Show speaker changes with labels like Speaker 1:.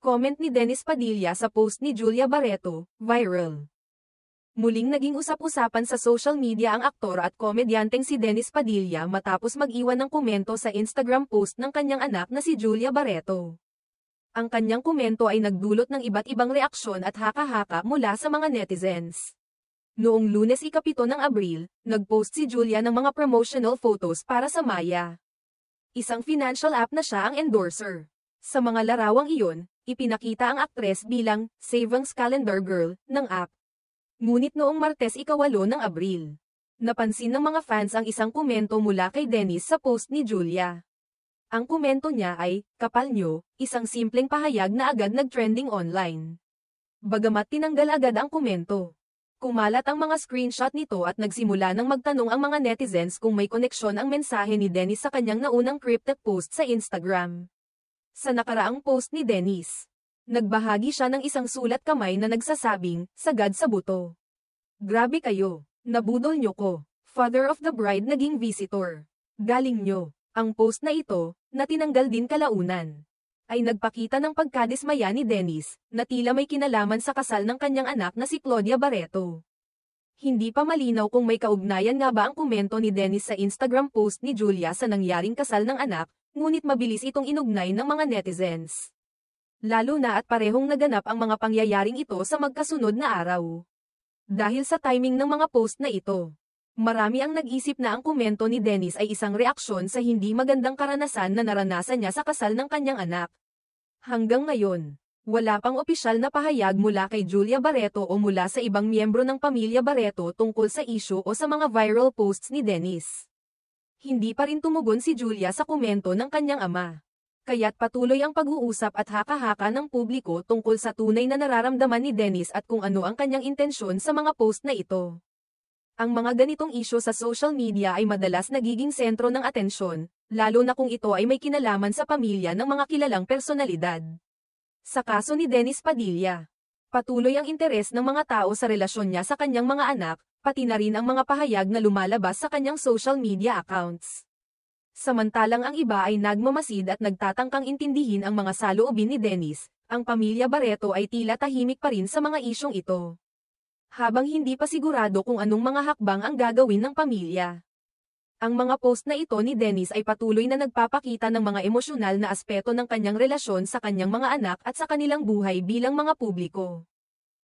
Speaker 1: Comment ni Dennis Padilla sa post ni Julia Barreto, viral. Muling naging usap-usapan sa social media ang aktor at komedyanteng si Dennis Padilla matapos mag-iwan ng komento sa Instagram post ng kanyang anak na si Julia Barreto. Ang kanyang komento ay nagdulot ng iba't ibang reaksyon at haka-haka mula sa mga netizens. Noong Lunes 7 ng Abril, nag-post si Julia ng mga promotional photos para sa Maya. Isang financial app na siya ang endorser. Sa mga larawang iyon, ipinakita ang aktres bilang Savings Calendar Girl ng app. Ngunit noong Martes 8 ng Abril, napansin ng mga fans ang isang komento mula kay Dennis sa post ni Julia. Ang komento niya ay, "Kapal nyo," isang simpleng pahayag na agad nag-trending online. Bagamat tinanggal agad ang komento, kumalat ang mga screenshot nito at nagsimula ng magtanong ang mga netizens kung may koneksyon ang mensahe ni Dennis sa kanyang naunang cryptic post sa Instagram. Sa nakaraang post ni Dennis, nagbahagi siya ng isang sulat kamay na nagsasabing, "Sagad sa buto. Grabe kayo, nabudol nyo ko. Father of the bride naging visitor. Galing nyo." Ang post na ito, na tinanggal din kalaunan, ay nagpakita ng pagkadismaya ni Dennis, na tila may kinalaman sa kasal ng kanyang anak na si Claudia Barreto. Hindi pa malinaw kung may kaugnayan nga ba ang komento ni Dennis sa Instagram post ni Julia sa nangyaring kasal ng anak, ngunit mabilis itong inugnay ng mga netizens. Lalo na at parehong naganap ang mga pangyayaring ito sa magkasunod na araw. Dahil sa timing ng mga post na ito, marami ang nag-isip na ang komento ni Dennis ay isang reaksyon sa hindi magandang karanasan na naranasan niya sa kasal ng kanyang anak. Hanggang ngayon, wala pang opisyal na pahayag mula kay Julia Barreto o mula sa ibang miyembro ng pamilya Barreto tungkol sa issue o sa mga viral posts ni Dennis. Hindi pa rin tumugon si Julia sa komento ng kanyang ama. Kaya't patuloy ang pag-uusap at haka-haka ng publiko tungkol sa tunay na nararamdaman ni Dennis at kung ano ang kanyang intensyon sa mga post na ito. Ang mga ganitong isyu sa social media ay madalas nagiging sentro ng atensyon, lalo na kung ito ay may kinalaman sa pamilya ng mga kilalang personalidad. Sa kaso ni Dennis Padilla, patuloy ang interes ng mga tao sa relasyon niya sa kanyang mga anak, pati na rin ang mga pahayag na lumalabas sa kanyang social media accounts. Samantalang ang iba ay nagmamasid at nagtatangkang intindihin ang mga saloobin ni Dennis, ang pamilya Barreto ay tila tahimik pa rin sa mga isyong ito. Habang hindi pa sigurado kung anong mga hakbang ang gagawin ng pamilya. Ang mga post na ito ni Dennis ay patuloy na nagpapakita ng mga emosyonal na aspeto ng kanyang relasyon sa kanyang mga anak at sa kanilang buhay bilang mga publiko.